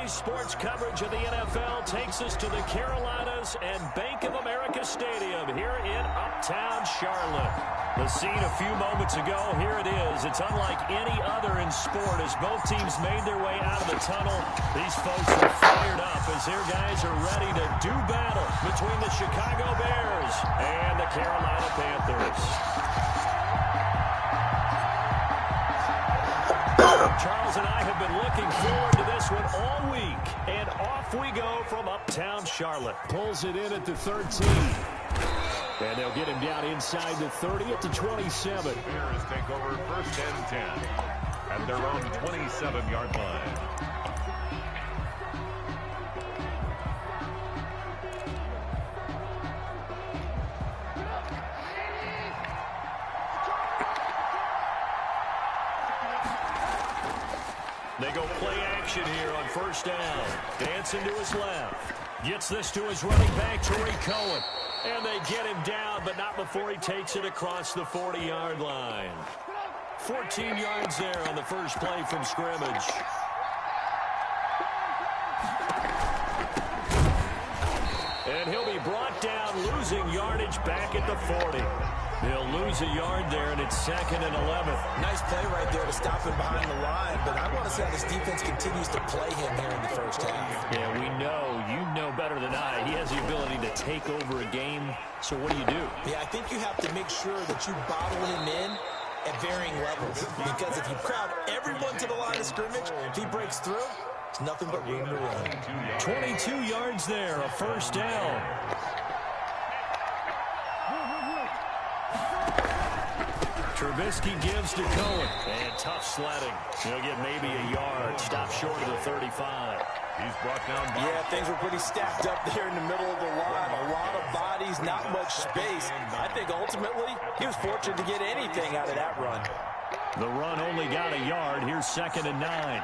Today's sports coverage of the NFL takes us to the Carolinas and Bank of America Stadium here in Uptown Charlotte. The scene a few moments ago, here it is. It's unlike any other in sport as both teams made their way out of the tunnel. These folks are fired up as their guys are ready to do battle between the Chicago Bears and the Carolina Panthers. Charles and I have been looking forward to this one all week. And off we go from Uptown Charlotte. Pulls it in at the 13. And they'll get him down inside the 30 at the 27. Bears take over first and 10 at their own 27-yard line. They go play action here on first down. Dancing to his left. Gets this to his running back, Tariq Cohen. And they get him down, but not before he takes it across the 40-yard line. 14 yards there on the first play from scrimmage. And he'll be brought down, losing yardage back at the 40. He'll lose a yard there, and it's 2nd and 11. Nice play right there to stop him behind the line, but I want to see how this defense continues to play him here in the first half. Yeah, we know, you know better than I, he has the ability to take over a game. So what do you do? Yeah, I think you have to make sure that you bottle him in at varying levels, because if you crowd everyone to the line of scrimmage, if he breaks through, it's nothing but room to run. 22 yards there, a first down. Trubisky gives to Cohen. And tough sledding. He'll get maybe a yard. Stop short of the 35. He's brought down by... Yeah, things were pretty stacked up there in the middle of the line. A lot of bodies, not much space. I think ultimately he was fortunate to get anything out of that run. The run only got a yard. Here's 2nd and 9.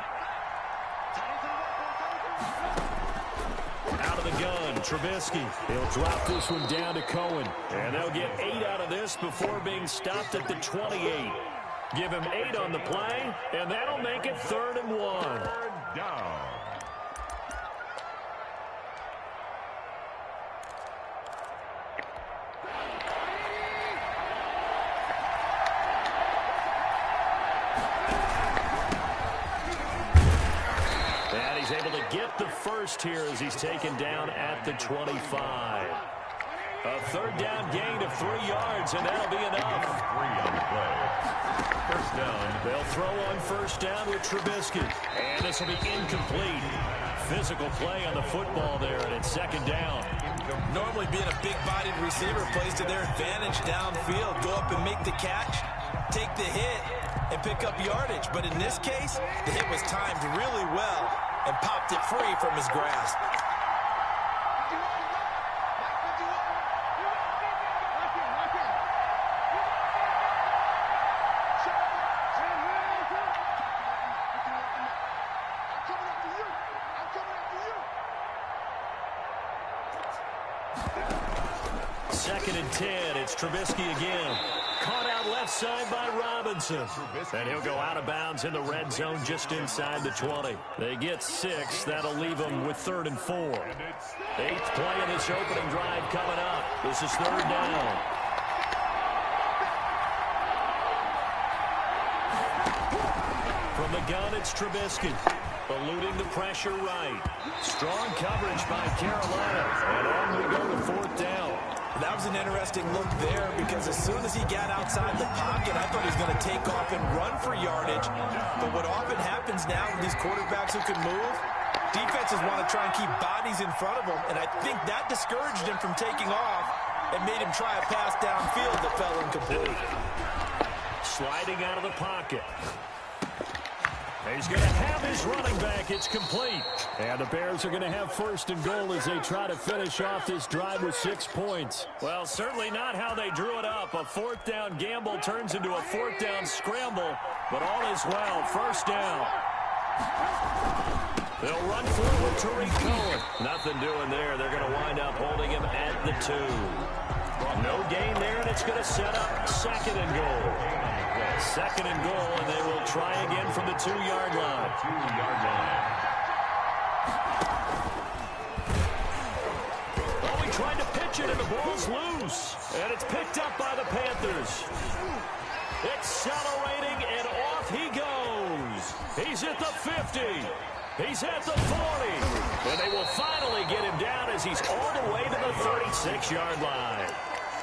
Out of the gun, Trubisky. He'll drop this one down to Cohen. And they'll get 8 out of this before being stopped at the 28. Give him 8 on the play, and that'll make it 3rd and 1. Third down. Able to get the first here as he's taken down at the 25. A 3rd down gain of 3 yards, and that'll be enough. 3 on the play. First down. They'll throw on first down with Trubisky. And this will be incomplete. Physical play on the football there, and it's 2nd down. Normally being a big-bodied receiver plays to their advantage downfield. Go up and make the catch, take the hit, and pick up yardage. But in this case, the hit was timed really well and popped it free from his grasp. Second and 10. It's Trubisky again. Caught out left side by Robinson. And he'll go out of bounds in the red zone just inside the 20. They get 6. That'll leave them with 3rd and 4. 8th play of this opening drive coming up. This is 3rd down. From the gun, it's Trubisky. Eluding the pressure right. Strong coverage by Carolina. And on we go to 4th down. That was an interesting look there because as soon as he got outside the pocket, I thought he was going to take off and run for yardage. But what often happens now with these quarterbacks who can move, defenses want to try and keep bodies in front of them. And I think that discouraged him from taking off and made him try a pass downfield that fell incomplete. Sliding out of the pocket. He's going to have his running back. It's complete. And the Bears are going to have 1st and goal as they try to finish off this drive with 6 points. Well, certainly not how they drew it up. A 4th down gamble turns into a 4th down scramble. But all is well. 1st down. They'll run forward to Tariq Cohen. Nothing doing there. They're going to wind up holding him at the 2. No gain there, and it's going to set up 2nd and goal. 2nd and goal, and they will try again from the 2-yard line. 2-yard line. catch it, and the ball's loose. And it's picked up by the Panthers. Accelerating, and off he goes. He's at the 50. He's at the 40. And they will finally get him down as he's all the way to the 36-yard line.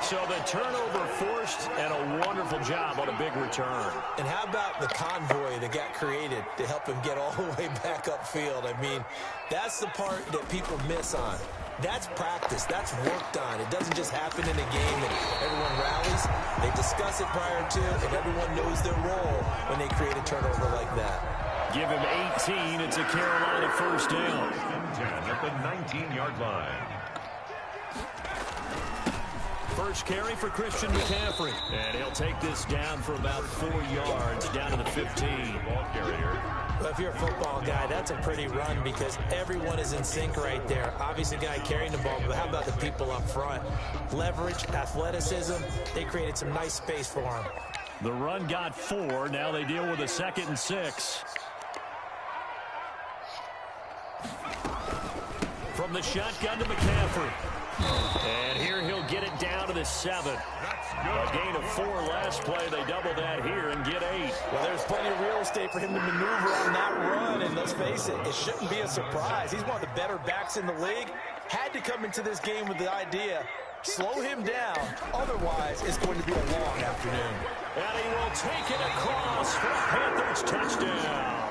So the turnover forced, and a wonderful job on a big return. And how about the convoy that got created to help him get all the way back upfield? I mean, that's the part that people miss on. That's practice. That's worked on. It doesn't just happen in a game and everyone rallies. They discuss it prior to, and everyone knows their role when they create a turnover like that. Give him 18. It's a Carolina first down. 10 at the 19-yard line. First carry for Christian McCaffrey. And he'll take this down for about 4 yards, down to the 15. Ball carrier. Well, if you're a football guy, that's a pretty run because everyone is in sync right there. Obviously, the guy carrying the ball, but how about the people up front? Leverage, athleticism, they created some nice space for him. The run got 4. Now they deal with a 2nd and 6. From the shotgun to McCaffrey. And here he'll get it down to the 7. A gain of 4 last play. They double that here and get 8. Well, there's plenty of real estate for him to maneuver on that run. And let's face it, it shouldn't be a surprise. He's one of the better backs in the league. Had to come into this game with the idea, slow him down. Otherwise, it's going to be a long afternoon. And he will take it across for a Panthers touchdown.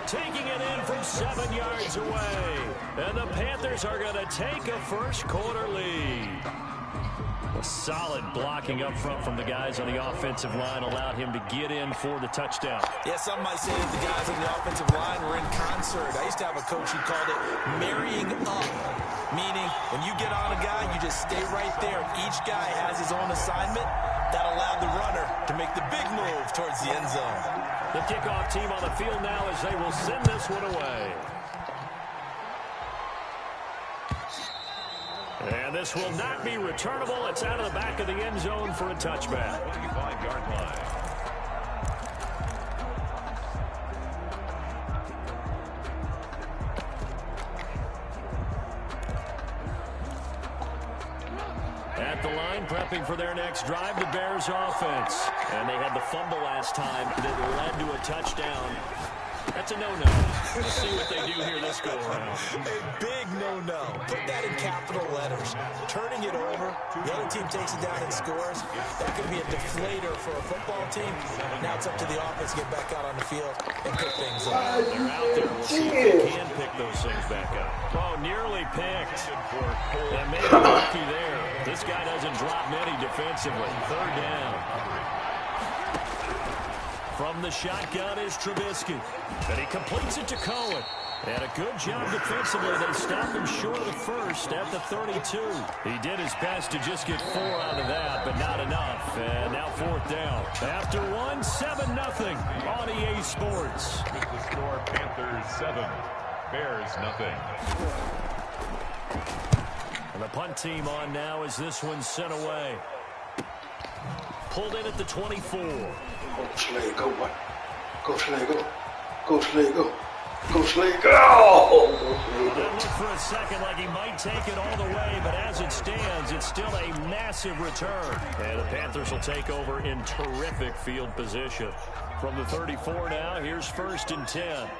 Taking it in from 7 yards away. And the Panthers are going to take a first quarter lead. A solid blocking up front from the guys on the offensive line allowed him to get in for the touchdown. Yeah, some might say that the guys on the offensive line were in concert. I used to have a coach who called it marrying up, meaning when you get on a guy, you just stay right there. Each guy has his own assignment. That allowed the runner to make the big move towards the end zone. The kickoff team on the field now as they will send this one away. And this will not be returnable. It's out of the back of the end zone for a touchback. 25-yard line. At the line, prepping for their next drive, the Bears offense. And they had the fumble last time that led to a touchdown. That's a no-no. Let's see what they do here this go-around. A big no-no. Put that in capital letters. Turning it over, the other team takes it down and scores. That could be a deflator for a football team. Now it's up to the offense to get back out on the field and pick things up. They're out there. We'll see if they can pick those things back up. Oh, nearly picked. And maybe lucky there. This guy doesn't drop many defensively. 3rd down. From the shotgun is Trubisky. And he completes it to Cohen. And a good job defensively. They stop him short of the first at the 32. He did his best to just get 4 out of that, but not enough. And now 4th down. After 1, 7-0 on EA Sports. With the score, Panthers 7, Bears nothing. And the punt team on now as this one's sent away. Pulled in at the 24. Go Slay, go what? Go Slay, go. Go Slay, go. Go Slay, go! Well, that looked for a second like he might take it all the way, but as it stands, it's still a massive return. And the Panthers will take over in terrific field position. From the 34 now, here's 1st and 10.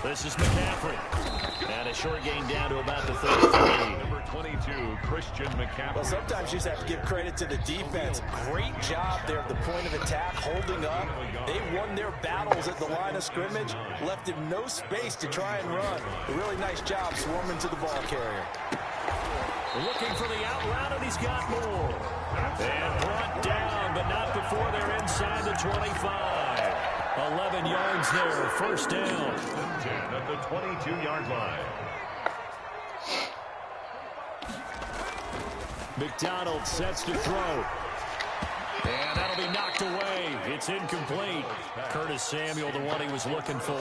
This is McCaffrey. And a short gain down to about the 33. Number 22, Christian McCaffrey. Well, sometimes you just have to give credit to the defense. Great job there at the point of attack, holding up. They won their battles at the line of scrimmage, left him no space to try and run. A really nice job swarming to the ball carrier. Looking for the out route, and he's got more. And brought down, but not before they're inside the 25. 11 yards there, 1st down. 10 at the 22-yard line. McDonald sets to throw. And that'll be knocked away. It's incomplete. Curtis Samuel, the one he was looking for.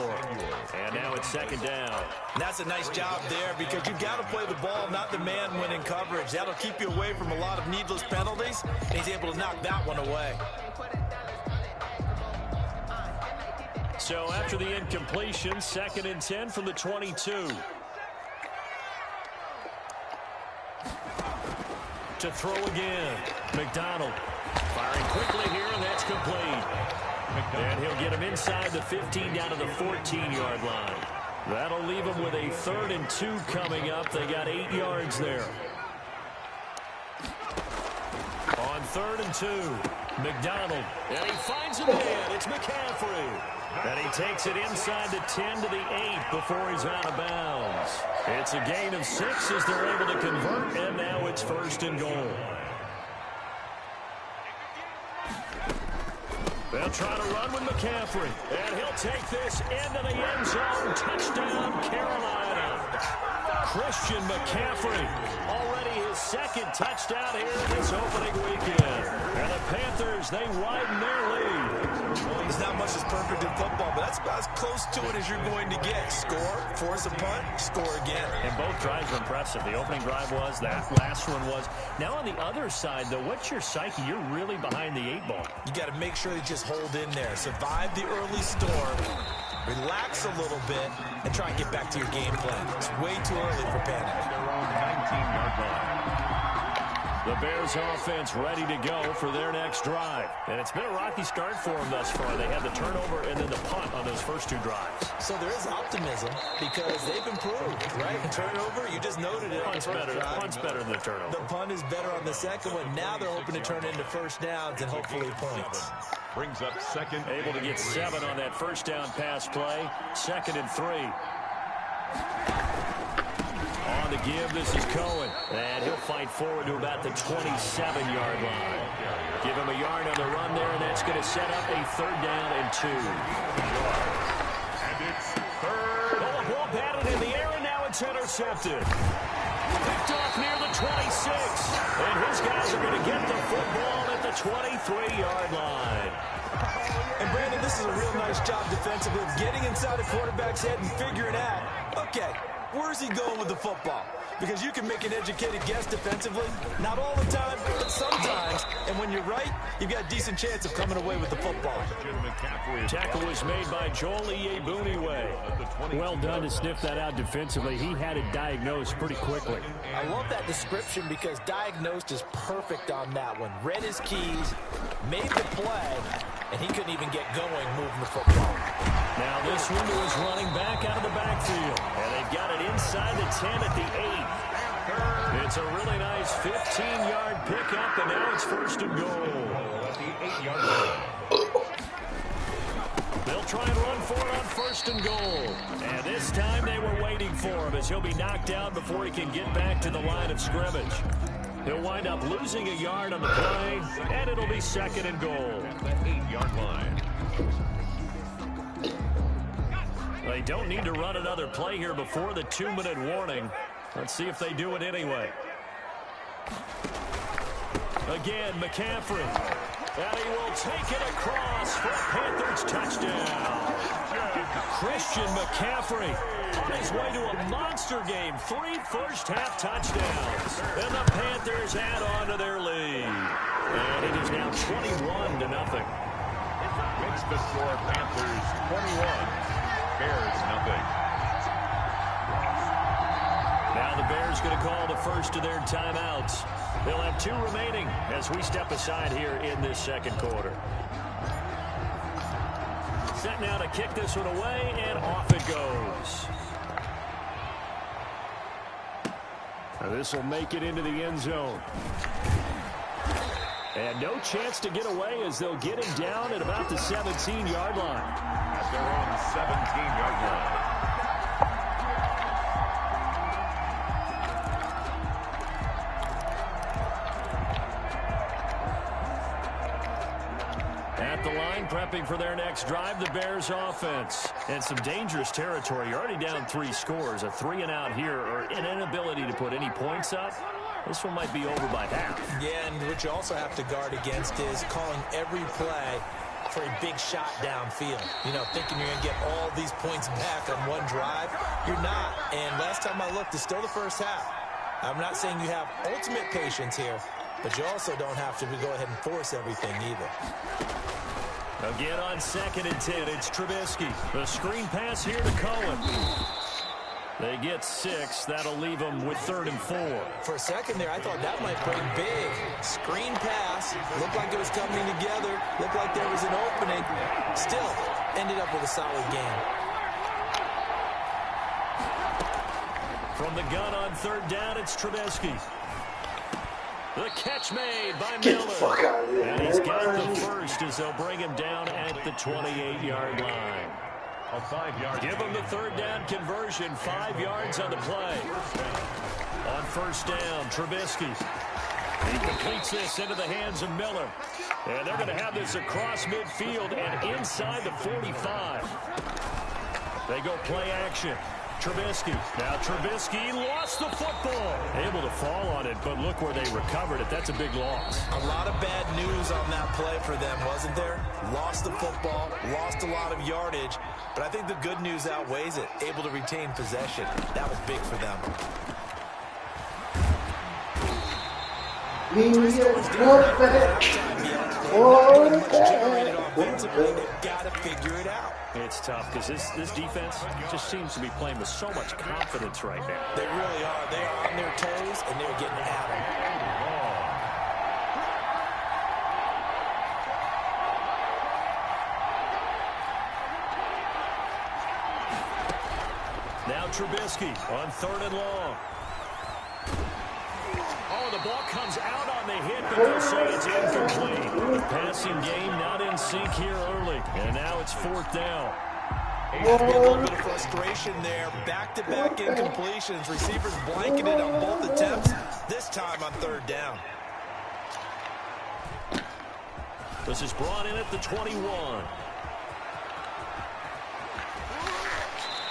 And now it's 2nd down. And that's a nice job there because you've got to play the ball, not the man when in coverage. That'll keep you away from a lot of needless penalties. And he's able to knock that one away. So after the incompletion, 2nd and 10 from the 22. To throw again. McDonald firing quickly here, and that's complete. And he'll get him inside the 15 down to the 14-yard line. That'll leave him with a 3rd and 2 coming up. They got 8 yards there. On 3rd and 2, McDonald. And he finds a man. It's McCaffrey. And he takes it inside the 10 to the 8 before he's out of bounds. It's a gain of 6 as they're able to convert, and now it's 1st and goal. They'll try to run with McCaffrey, and he'll take this into the end zone. Touchdown, Carolina. Christian McCaffrey, already his 2nd touchdown here in this opening weekend. And the Panthers, they widen their lead. There's not much that's perfect in football, but that's about as close to it as you're going to get. Score, force a punt, score again. And both drives were impressive. The opening drive was, that last one was. Now on the other side, though, what's your psyche? You're really behind the 8 ball. You got to make sure you just hold in there. Survive the early storm. Relax a little bit and try and get back to your game plan. It's way too early for panic. Their own 19-yard line. The Bears offense ready to go for their next drive. And it's been a rocky start for them thus far. They had the turnover and then the punt on those first 2 drives. So there is optimism because they've improved, right? The turnover, you just noted it. Punt's better than the turnover. The punt is better on the second one. Now they're hoping to turn into first downs and hopefully points. Brings up 2nd. Able to get 7 on that first down pass play. 2nd and 3. On the give, this is Cohen. And he'll fight forward to about the 27-yard line. Give him a yard on the run there, and that's going to set up a 3rd down and 2. And it's 3rd. Oh, the ball batted in the air, and now it's intercepted. Picked off near the 26. And his guys are going to get the football at the 23-yard line. And Brandon, this is a real nice job defensively of getting inside a quarterback's head and figuring out, okay, where's he going with the football? Because you can make an educated guess defensively. Not all the time, but sometimes. And when you're right, you've got a decent chance of coming away with the football. Tackle was made by Joel Iyiegbuniwe. Well done to sniff that out defensively. He had it diagnosed pretty quickly. I love that description because diagnosed is perfect on that one. Read his keys, made the play, and he couldn't even get going moving the football. Now this one is running back out of the backfield. And they've got it inside the 10 at the 8. It's a really nice 15-yard pickup, and now it's 1st and goal. At the 8-yard line. They'll try and run for it on 1st and goal. And this time they were waiting for him as he'll be knocked down before he can get back to the line of scrimmage. He'll wind up losing a yard on the play, and it'll be 2nd and goal. At the 8-yard line. They don't need to run another play here before the 2-minute warning. Let's see if they do it anyway. Again, McCaffrey. And he will take it across for a Panthers touchdown. Christian McCaffrey on his way to a monster game. 3 first-half touchdowns. And the Panthers add on to their lead. And it is now 21-0. Makes the score Panthers 21. Bears nothing. Now the Bears going to call the first of their timeouts. They'll have 2 remaining as we step aside here in this 2nd quarter. Set now to kick this one away, and off it goes. Now this will make it into the end zone. And no chance to get away as they'll get him down at about the 17-yard line. At their own 17-yard line. At the line, prepping for their next drive, the Bears offense. And some dangerous territory. You're already down 3 scores. A 3-and-out here, or an inability to put any points up. This one might be over by half. Yeah, and what you also have to guard against is calling every play for a big shot downfield. You know, thinking you're going to get all these points back on one drive. You're not. And last time I looked, it's still the first half. I'm not saying you have ultimate patience here, but you also don't have to go ahead and force everything either. Again on 2nd and 10, it's Trubisky. The screen pass here to Cohen. They get 6. That'll leave them with 3rd and 4. For a second there, I thought that might break big. Screen pass. Looked like it was coming together. Looked like there was an opening. Still, ended up with a solid game. From the gun on 3rd down, it's Trubisky. The catch made by Get Miller. the fuck out of here. And he's got the first as they'll bring him down at the 28-yard line. A 5-yard. Give him the 3rd down conversion. 5 yards on the play. On 1st down, Trubisky. He completes this into the hands of Miller. And they're going to have this across midfield and inside the 45. They go play action. Trubisky. Now Trubisky lost the football. Able to fall on it, but look where they recovered it. That's a big loss. A lot of bad news on that play for them, wasn't there? Lost the football, lost a lot of yardage, but I think the good news outweighs it. Able to retain possession. That was big for them. They've got to figure it out. It's tough because this defense just seems to be playing with so much confidence right now. They really are. They are on their toes, and they're getting at them. Now Trubisky on 3rd and long. Oh, the ball comes out on the hit, but they'll say it's incomplete. Passing game not in sync here early, and now it's 4th down. A little bit of frustration there. Back-to-back incompletions. Receivers blanketed on both attempts, this time on 3rd down. This is brought in at the 21.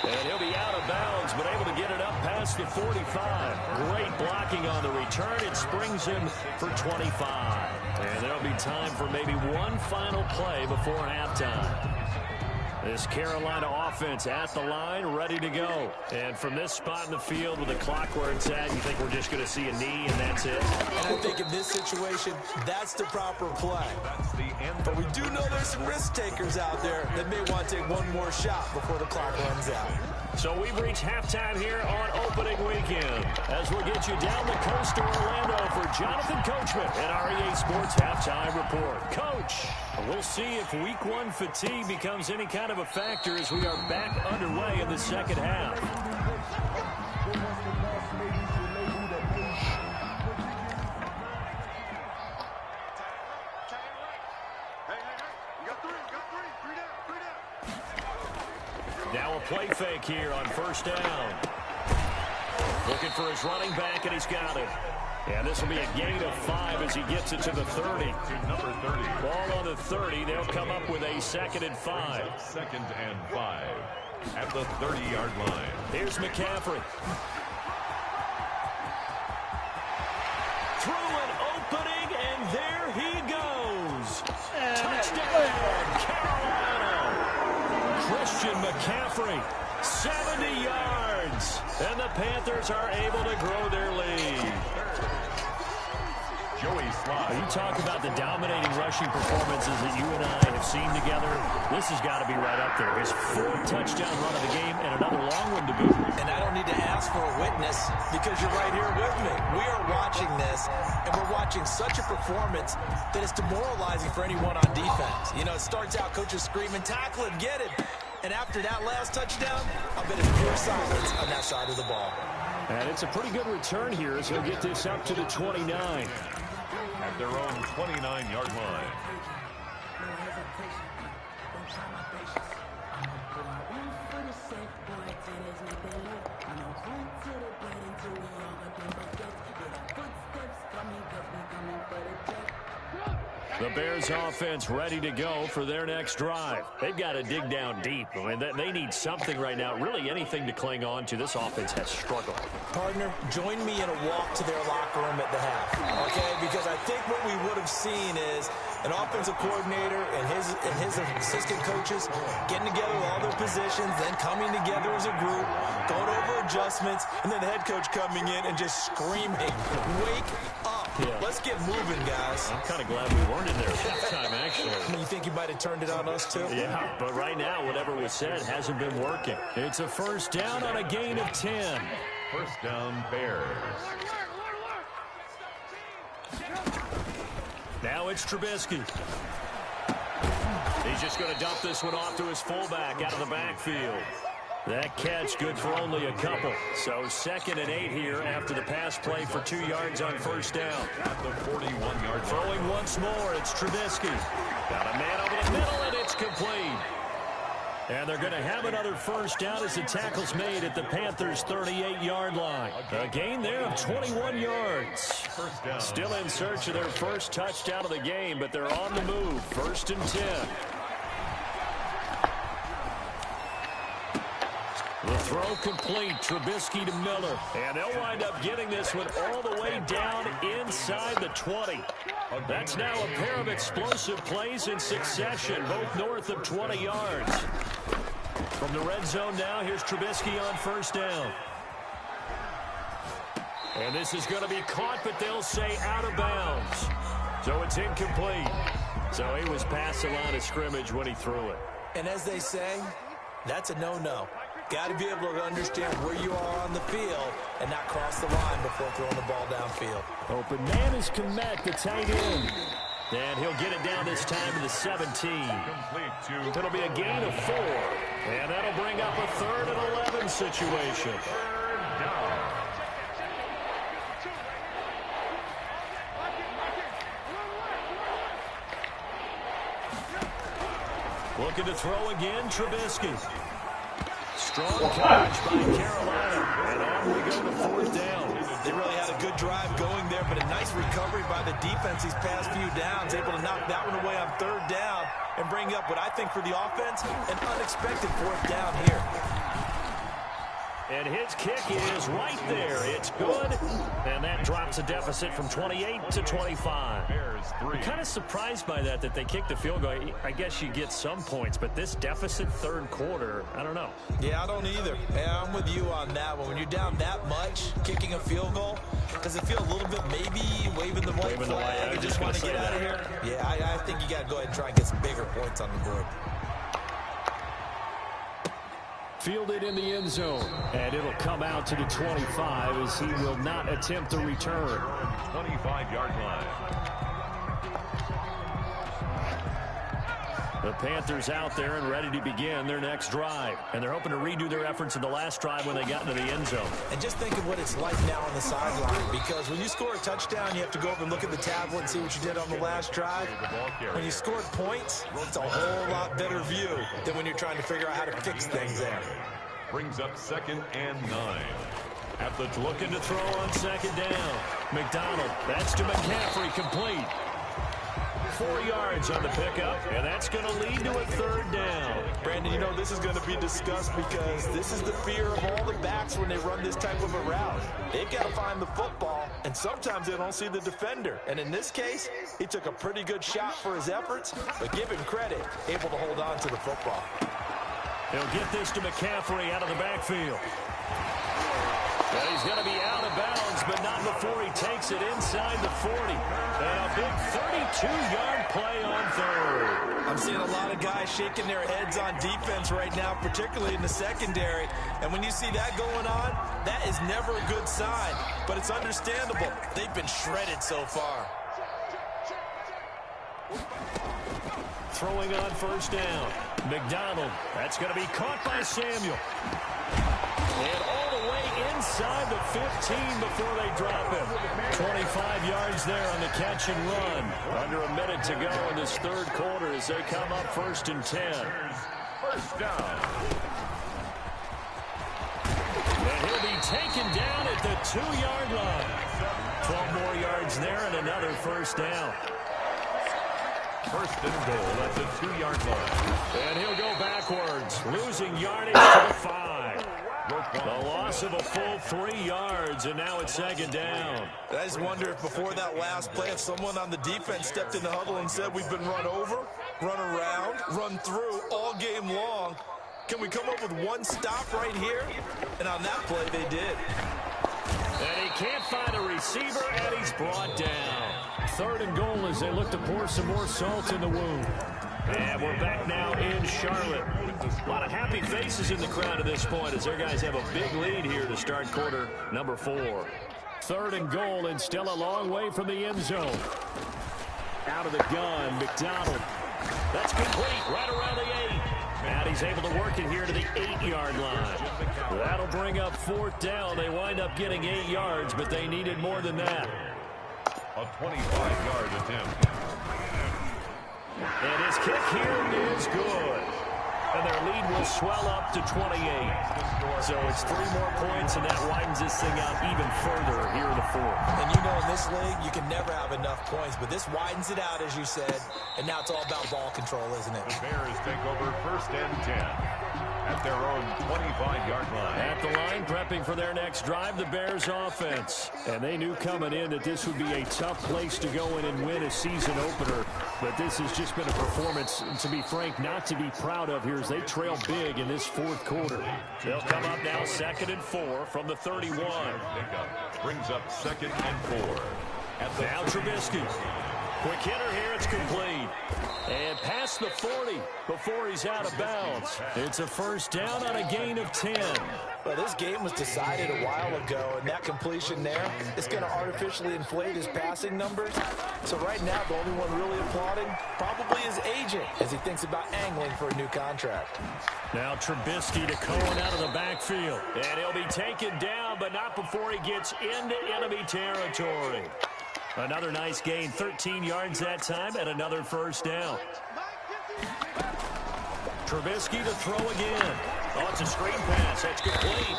And he'll be out of bounds, but able to get it up past the 45. Great blocking on the return. It springs him for 25. And there'll be time for maybe one final play before halftime. This Carolina offense at the line, ready to go. And from this spot in the field with the clock where it's at, you think we're just going to see a knee and that's it? And I think in this situation, that's the proper play. But we do know there's some risk takers out there that may want to take one more shot before the clock runs out. So we've reached halftime here on opening weekend as we'll get you down the coast to Orlando for Jonathan Coachman and our EA Sports Halftime Report. Coach, we'll see if Week 1 fatigue becomes any kind of a factor as we are back underway in the second half. Now a play fake here on 1st down. Looking for his running back, and he's got it. And this will be a gain of 5 as he gets it to the 30. Number 30. Ball on the 30. They'll come up with a 2nd and 5. 2nd and 5 at the 30-yard line. Here's McCaffrey. Through an opening, and there he goes. Touchdown, Carolina. Christian McCaffrey, 70 yards. And the Panthers are able to grow their lead. Joey Slye. You talk about the dominating rushing performances that you and I have seen together. This has got to be right up there. His 4th touchdown run of the game and another long one to boot. And I don't need to ask for a witness because you're right here with me. We are watching this, and we're watching such a performance that it's demoralizing for anyone on defense. You know, it starts out coaches screaming, tackle him, get him. And after that last touchdown, I bet it's pure silence on that side of the ball. And it's a pretty good return here as he'll get this up to the 29. At their own 29-yard line. The Bears offense ready to go for their next drive. They've got to dig down deep. I mean, they need something right now, really anything to cling on to. This offense has struggled. Partner, join me in a walk to their locker room at the half, okay? Because I think what we would have seen is an offensive coordinator and his assistant coaches getting together with all their positions, then coming together as a group, going over adjustments, and then the head coach coming in and just screaming, wake up. Yeah. Let's get moving, guys. I'm kind of glad we weren't in there at halftime, actually. You think he might have turned it on us too. Yeah, but right now, whatever was said hasn't been working. It's a first down on a gain of 10. First down, Bears. Now it's Trubisky. He's just going to dump this one off to his fullback out of the backfield. That catch good for only a couple. So 2nd and 8 here after the pass play for 2 yards on first down. At the 41-yard line. Throwing once more, it's Trubisky. Got a man over the middle, and it's complete. And they're going to have another first down as the tackle's made at the Panthers' 38-yard line. A gain there of 21 yards. First down. Still in search of their first touchdown of the game, but they're on the move. 1st and 10. The throw complete. Trubisky to Miller. And they'll wind up getting this one all the way down inside the 20. That's now a pair of explosive plays in succession, both north of 20 yards. From the red zone now, here's Trubisky on first down. And this is going to be caught, but they'll say out of bounds. So it's incomplete. So he was past the line of scrimmage when he threw it. And as they say, that's a no-no. Got to be able to understand where you are on the field and not cross the line before throwing the ball downfield. Open man is Kmet, the tight end. And he'll get it down this time to the 17. It'll be a gain of 4. And that'll bring up a 3rd and 11 situation. Looking to throw again, Trubisky. Strong catch by Carolina. And on we go to 4th down. They really had a good drive going there, but a nice recovery by the defense these past few downs, able to knock that one away on 3rd down and bring up what I think for the offense, an unexpected 4th down here. And his kick is right there. It's good. And that drops a deficit from 28 to 25. I'm kind of surprised by that they kicked the field goal. I guess you get some points, but this deficit 3rd quarter, I don't know. Yeah, I don't either. Yeah, I'm with you on that one. When you're down that much, kicking a field goal, does it feel a little bit maybe waving the white flag? You just want to get out of here? Yeah, I think you got to go ahead and try and get some bigger points on the board. Fielded in the end zone, and it'll come out to the 25 as he will not attempt to return. 25-yard line. The Panthers out there and ready to begin their next drive. And they're hoping to redo their efforts in the last drive when they got into the end zone. And just think of what it's like now on the sideline, because when you score a touchdown, you have to go over and look at the tablet and see what you did on the last drive. When you scored points, it's a whole lot better view than when you're trying to figure out how to fix things there. Brings up 2nd and 9. Looking to throw on 2nd down. McDonald, that's to McCaffrey, complete. 4 yards on the pickup, and that's going to lead to a 3rd down. Brandon, you know, this is going to be discussed because this is the fear of all the backs when they run this type of a route. They've got to find the football, and sometimes they don't see the defender. And in this case, he took a pretty good shot for his efforts, but give him credit, able to hold on to the football. He'll get this to McCaffrey out of the backfield. And he's going to be out of bounds, but not before he takes it inside the 40. And a big 32-yard play on 3rd. I'm seeing a lot of guys shaking their heads on defense right now, particularly in the secondary. And when you see that going on, that is never a good sign. But it's understandable. They've been shredded so far. Throwing on 1st down. McDonald. That's going to be caught by Samuel. And all the way inside the 15 before they drop him. 25 yards there on the catch and run. Under a minute to go in this 3rd quarter as they come up 1st and 10. First down. And he'll be taken down at the 2-yard line. 12 more yards there and another 1st down. 1st and goal at the 2-yard line. And he'll go backwards, losing yardage to the 5. The loss of a full 3 yards, and now it's 2nd down. I just wonder if before that last play, if someone on the defense stepped in the huddle and said, we've been run over, run around, run through all game long. Can we come up with one stop right here? And on that play, they did. And he can't find a receiver, and he's brought down. 3rd and goal as they look to pour some more salt in the wound. And we're back now in Charlotte. A lot of happy faces in the crowd at this point as their guys have a big lead here to start quarter number 4. 3rd and goal, and still a long way from the end zone. Out of the gun, McDonald. That's complete right around the 8. And he's able to work it here to the 8-yard line. That'll bring up 4th down. They wind up getting 8 yards, but they needed more than that. A 25-yard attempt. And his kick here is good. And their lead will swell up to 28. So it's 3 more points, and that widens this thing out even further here in the 4th. And you know, in this league, you can never have enough points, but this widens it out, as you said, and now it's all about ball control, isn't it? The Bears take over 1st and 10 at their own 25-yard line. At the line, prepping for their next drive, the Bears offense. And they knew coming in that this would be a tough place to go in and win a season opener. But this has just been a performance, to be frank, not to be proud of here as they trail big in this 4th quarter. They'll come up now 2nd and 4 from the 31. Brings up 2nd and 4. Now Trubisky. Quick hitter here, it's complete. And past the 40 before he's out of bounds. It's a 1st down on a gain of 10. Well, this game was decided a while ago, and that completion there is going to artificially inflate his passing numbers. So right now, the only one really applauding probably his agent as he thinks about angling for a new contract. Now Trubisky to Cohen out of the backfield. And he'll be taken down, but not before he gets into enemy territory. Another nice gain, 13 yards that time, and another 1st down. Trubisky to throw again. Oh, it's a screen pass. That's complete.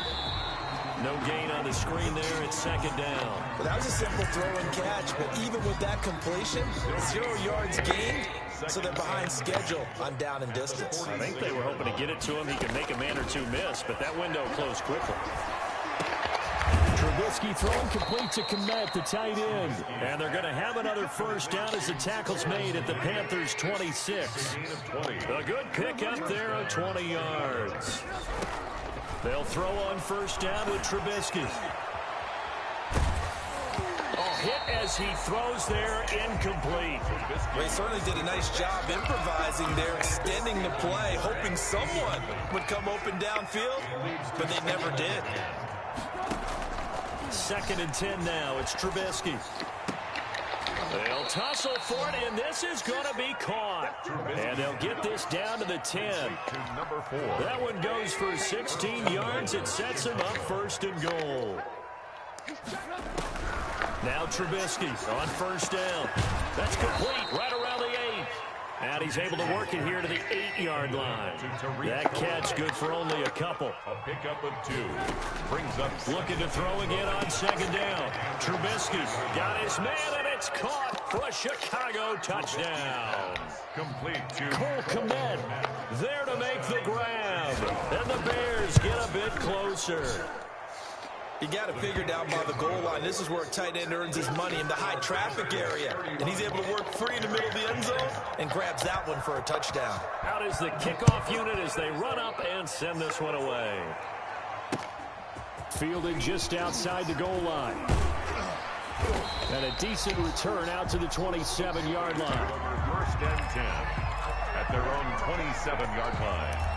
No gain on the screen there. It's 2nd down. Well, that was a simple throw and catch, but even with that completion, 0 yards gained, so they're behind schedule on down and distance. I think they were hoping to get it to him. He could make a man or two miss, but that window closed quickly. Trubisky throwing complete to Kmet, the tight end. And they're going to have another 1st down as the tackle's made at the Panthers' 26. A good pick up there of 20 yards. They'll throw on 1st down with Trubisky. A hit as he throws there, incomplete. Well, he certainly did a nice job improvising there, extending the play, hoping someone would come open downfield, but they never did. 2nd and 10 now. It's Trubisky. They'll tussle for it, and this is going to be caught. And they'll get this down to the 10. Number 4. That one goes for 16 yards. It sets him up 1st and goal. Now Trubisky on 1st down. That's complete right around the 8. And he's able to work it here to the 8-yard line. That catch good for only a couple. A pickup of 2. Brings up looking to throw again on 2nd down. Trubisky got his man, and it's caught for a Chicago touchdown. Complete to Cole Kmet there to make the grab. And the Bears get a bit closer. You got to figure down by the goal line. This is where a tight end earns his money in the high traffic area. And he's able to work free in the middle of the end zone and grabs that one for a touchdown. Out is the kickoff unit as they run up and send this one away. Fielded just outside the goal line. And a decent return out to the 27-yard line. 1st and 10 at their own 27-yard line.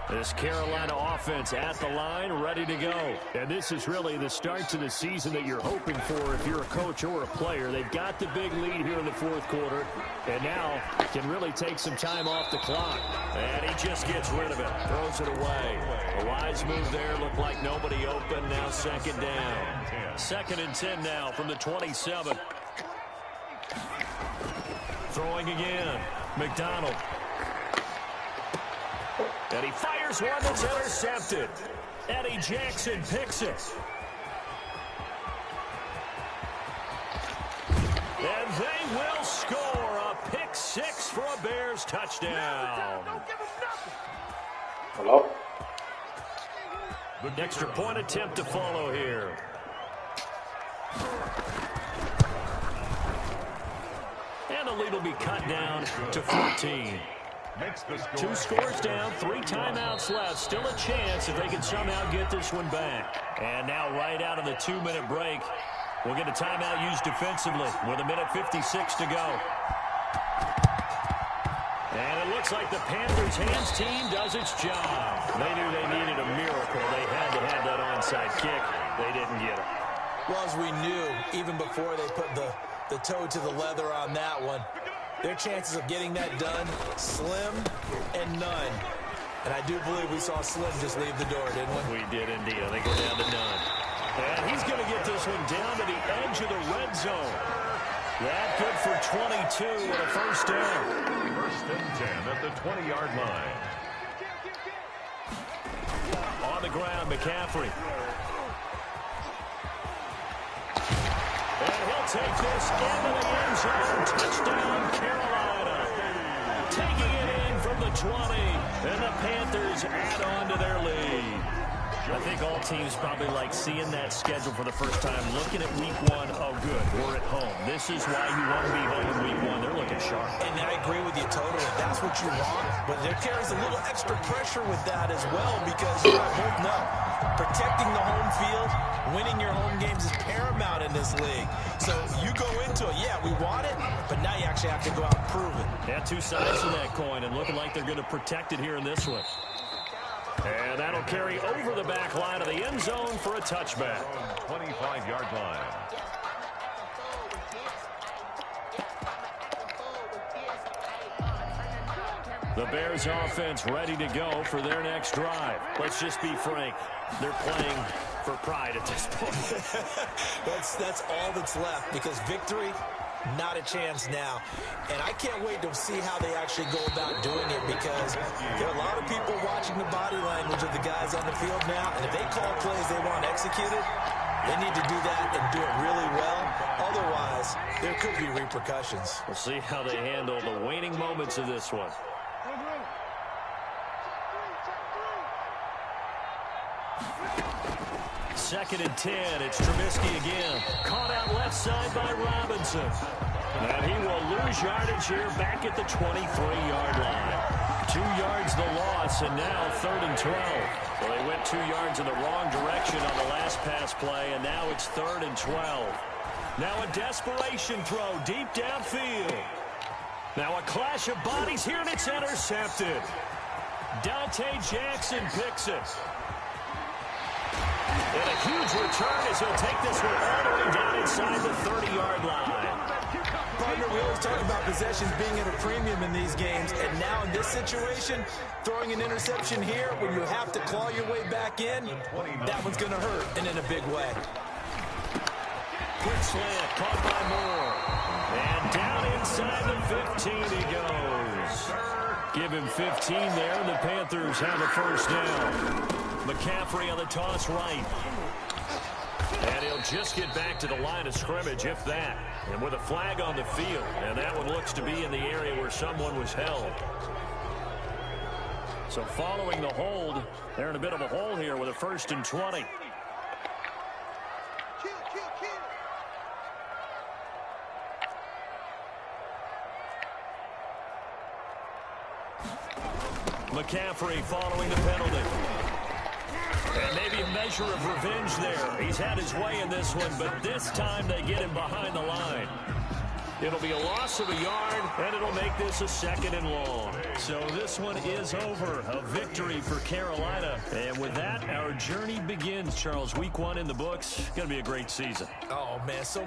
This Carolina offense at the line, ready to go. And this is really the start to the season that you're hoping for if you're a coach or a player. They've got the big lead here in the 4th quarter, and now can really take some time off the clock. And he just gets rid of it, throws it away. A wise move there, looked like nobody open, now 2nd down. 2nd and 10 now from the 27. Throwing again, McDonald. And he fires one that's intercepted. Eddie Jackson picks it. And they will score a pick 6 for a Bears touchdown. Hello? The extra point attempt to follow here. And the lead will be cut down to 14. Two scores down, 3 timeouts left. Still a chance if they can somehow get this one back. And now right out of the 2-minute break, We'll get a timeout used defensively with 1:56 to go. And it looks like the Panthers' hands team does its job. They knew they needed a miracle. They had to have that onside kick. They didn't get it. Well, as we knew, even before they put the toe to the leather on that one, their chances of getting that done, slim and none. And I do believe we saw Slim just leave the door, didn't we? We did indeed. I think we're down to none. And he's going to get this one down to the edge of the red zone. That good for 22 and a first down. First and 10 at the 20-yard line. On the ground, McCaffrey. And he'll take this into the end zone. Touchdown, Carolina. Taking it in from the 20. And the Panthers add on to their lead. I think all teams probably like seeing that schedule for the first time, looking at week one. Oh, good, we're at home. This is why you want to be home in week one. They're looking sharp. And I agree with you totally. That's what you want. But there carries a little extra pressure with that as well because you both know protecting the home field, winning your home games is paramount in this league. So you go into it, yeah, we want it, but now you actually have to go out and prove it. Yeah, two sides to that coin, and looking like they're going to protect it here in this one. And that'll carry over the back line of the end zone for a touchback. 25-yard line. The Bears offense ready to go for their next drive. Let's just be frank. They're playing for pride at this point. That's all that's left because victory, not a chance now. And I can't wait to see how they actually go about doing it because there are a lot of people watching the body language of the guys on the field now. And if they call plays they want executed, they need to do that and do it really well. Otherwise, there could be repercussions. We'll see how they handle the waning moments of this one. Second and 10. It's Trubisky again. Caught out left side by Robinson. And he will lose yardage here back at the 23-yard line. 2 yards the loss, and now 3rd and 12. Well, they went 2 yards in the wrong direction on the last pass play, and now it's 3rd and 12. Now a desperation throw deep downfield. Now a clash of bodies here, and it's intercepted. Dante Jackson picks it. And a huge return as he'll take this one all the way down inside the 30-yard line. Partner, we always talk about possessions being at a premium in these games, and now in this situation, throwing an interception here when you have to claw your way back in, that one's going to hurt, and in a big way. Quick slant, caught by Moore. And down inside the 15 he goes. Give him 15 there, and the Panthers have a first down. McCaffrey on the toss right. And he'll just get back to the line of scrimmage, if that. And with a flag on the field. And that one looks to be in the area where someone was held. So following the hold, they're in a bit of a hole here with a 1st and 20. McCaffrey following the penalty. And maybe a measure of revenge there. He's had his way in this one, but this time they get him behind the line. It'll be a loss of a yard, and it'll make this a 2nd and long. So this one is over. A victory for Carolina. And with that, our journey begins, Charles. Week 1 in the books. Going to be a great season. Oh, man, so